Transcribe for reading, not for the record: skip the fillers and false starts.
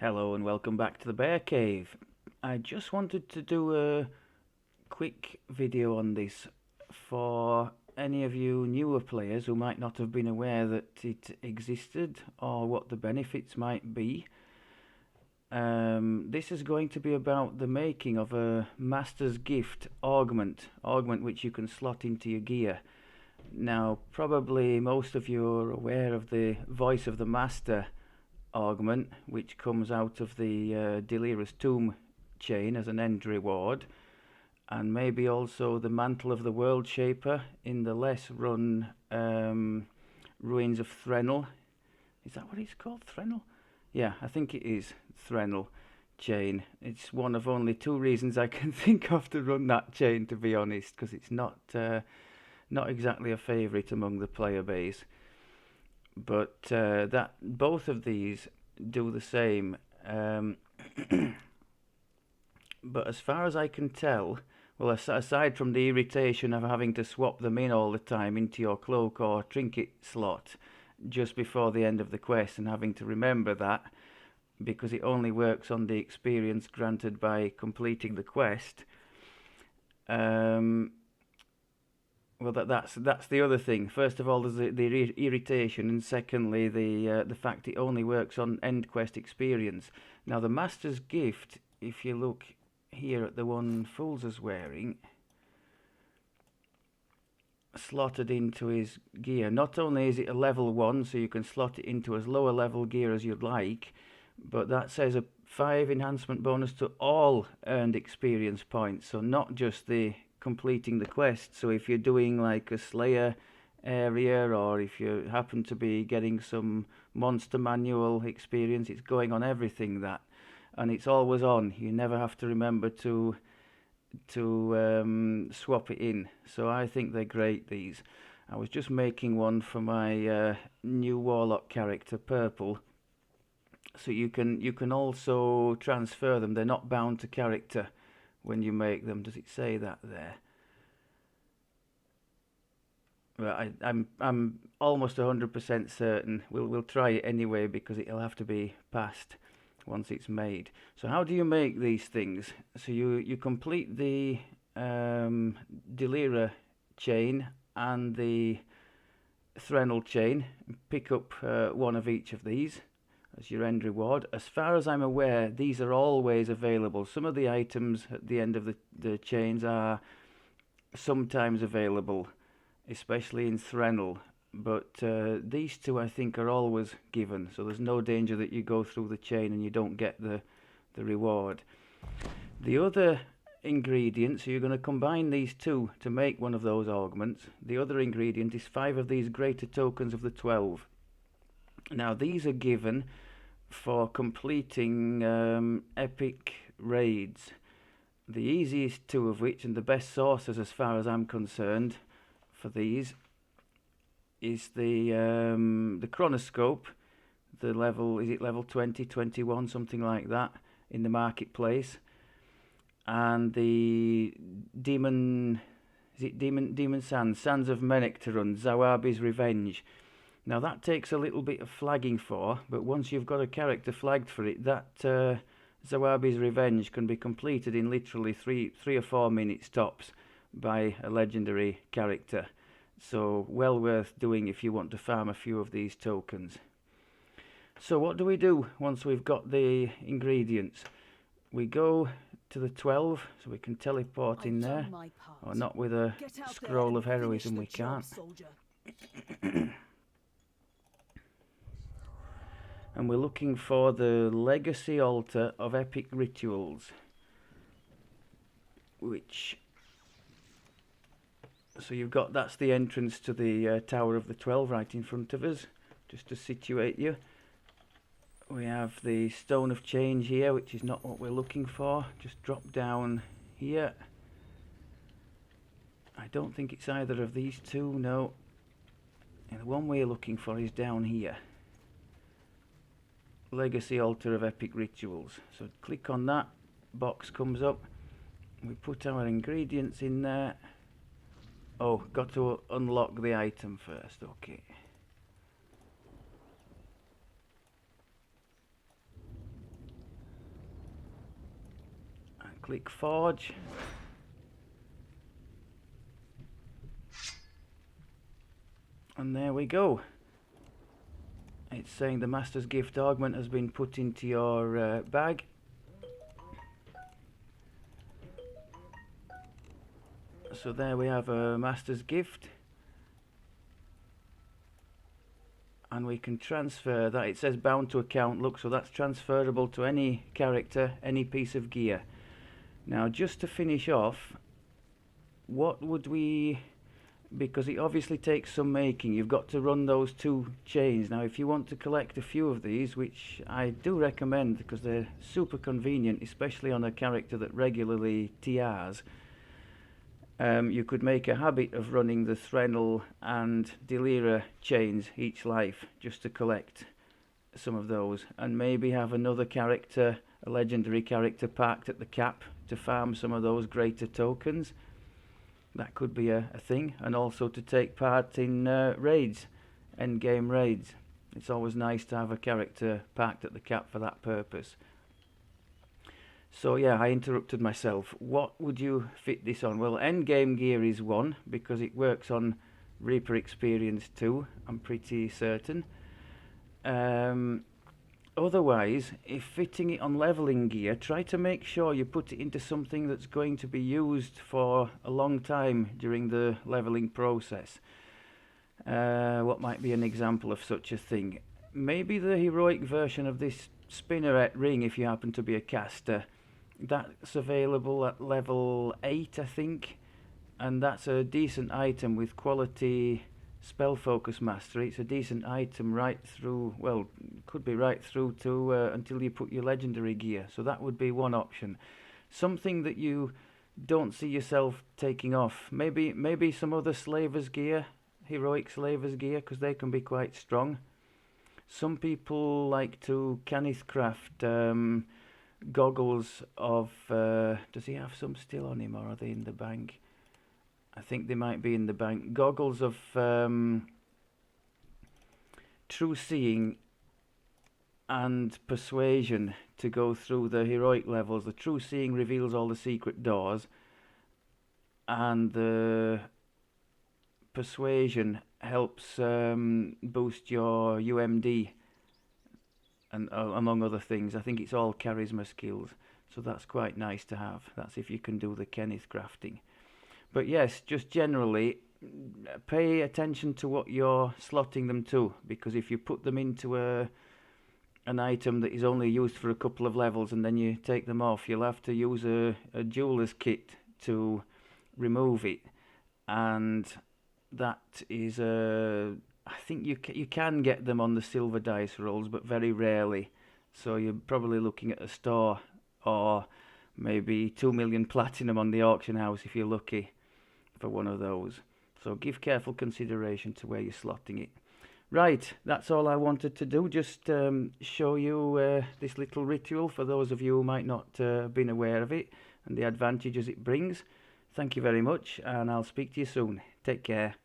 Hello and welcome back to the Bear Cave. I just wanted to do a quick video on this for any of you newer players who might not have been aware that it existed or what the benefits might be. This is going to be about the making of a Master's Gift Augment which you can slot into your gear. Now probably most of you are aware of the Voice of the Master Augment, which comes out of the Delira's Tomb chain as an end reward, and maybe also the Mantle of the World Shaper in the less run Ruins of Threnel. Is that what it's called? Threnel? Yeah, I think it is Threnel chain. It's one of only two reasons I can think of to run that chain, to be honest, because it's not exactly a favourite among the player base. But that both of these do the same. But as far as I can tell, well, aside from the irritation of having to swap them in all the time into your cloak or trinket slot just before the end of the quest and having to remember that because it only works on the experience granted by completing the quest. Well, that's the other thing. First of all, there's the irritation, and secondly, the fact it only works on end quest experience. Now, the Master's Gift, if you look here at the one Fools is wearing, slotted into his gear. Not only is it a level 1, so you can slot it into as lower level gear as you'd like, but that says a 5 enhancement bonus to all earned experience points, so not just the completing the quest. So if you're doing like a Slayer area, or if you happen to be getting some monster manual experience, it's going on everything, that, and it's always on. You never have to remember to swap it in. So I think they're great, these. I was just making one for my new warlock character, Purple, so you can also transfer them. They're not bound to character when you make them. Does it say that there? Well, I'm almost 100% certain. We'll try it anyway because it'll have to be passed once it's made. So how do you make these things? So you complete the Delira chain and the Threnel chain. Pick up one of each of these as your end reward. As far as I'm aware, these are always available. Some of the items at the end of the chains are sometimes available, especially in Threnel, but these two I think are always given, so there's no danger that you go through the chain and you don't get the reward. The other ingredient, so you're going to combine these two to make one of those augments. The other ingredient is 5 of these greater tokens of the 12. Now these are given for completing epic raids, the easiest two of which, and the best sources as far as I'm concerned for these, is the chronoscope. The level, is it level 20, 21, something like that, in the marketplace, and the demon, is it demon sands of Menectarun, Zawabi's Revenge. Now that takes a little bit of flagging for, but once you've got a character flagged for it, that Zawabi's Revenge can be completed in literally 3 or 4 minutes tops by a legendary character. So well worth doing if you want to farm a few of these tokens. So what do we do once we've got the ingredients? We go to the 12, so we can teleport in there, or not with a scroll of heroism, we can't. And we're looking for the Legacy Altar of Epic Rituals, which, so you've got, that's the entrance to the Tower of the 12 right in front of us, just to situate you. We have the Stone of Change here, which is not what we're looking for. Just drop down here. I don't think it's either of these two, no. And the one we're looking for is down here. Legacy Altar of Epic Rituals. So click on that, box comes up, we put our ingredients in there. Oh, got to unlock the item first, okay. Click forge. And there we go. It's saying the Master's Gift Augment has been put into your bag. So there we have a Master's Gift. And we can transfer that. It says bound to account, look, so that's transferable to any character, any piece of gear. Now just to finish off, what would we, because it obviously takes some making, you've got to run those 2 chains. Now if you want to collect a few of these, which I do recommend because they're super convenient, especially on a character that regularly TRs, you could make a habit of running the Threnel and Delira chains each life just to collect some of those, and maybe have another character, a legendary character, parked at the cap to farm some of those greater tokens. That could be a thing, and also to take part in raids, endgame raids. It's always nice to have a character parked at the cap for that purpose. So yeah, I interrupted myself. What would you fit this on? Well, endgame gear is 1 because it works on Reaper experience 2, I'm pretty certain. Otherwise, if fitting it on leveling gear, try to make sure you put it into something that's going to be used for a long time during the leveling process. What might be an example of such a thing? Maybe the heroic version of this spinneret ring if you happen to be a caster. That's available at level 8, I think, and that's a decent item with quality spell focus mastery. It's a decent item right through, well, could be right through to until you put your legendary gear. So that would be one option. Something that you don't see yourself taking off. Maybe some other slavers gear, heroic slavers gear, because they can be quite strong. Some people like to Kenneth craft goggles of, does he have some still on him, or are they in the bank? I think they might be in the bank. Goggles of true seeing and persuasion to go through the heroic levels. The true seeing reveals all the secret doors, and the persuasion helps boost your UMD, and among other things. I think it's all charisma skills, so that's quite nice to have. That's if you can do the Kenneth crafting. But yes, just generally pay attention to what you're slotting them to, because if you put them into an item that is only used for a couple of levels and then you take them off, you'll have to use a jeweler's kit to remove it, and that is I think you can get them on the silver dice rolls, but very rarely. So you're probably looking at a store, or maybe 2 million platinum on the auction house if you're lucky for one of those. So give careful consideration to where you're slotting it. Right, that's all I wanted to do, just show you this little ritual for those of you who might not have been aware of it and the advantages it brings. Thank you very much, and I'll speak to you soon. Take care.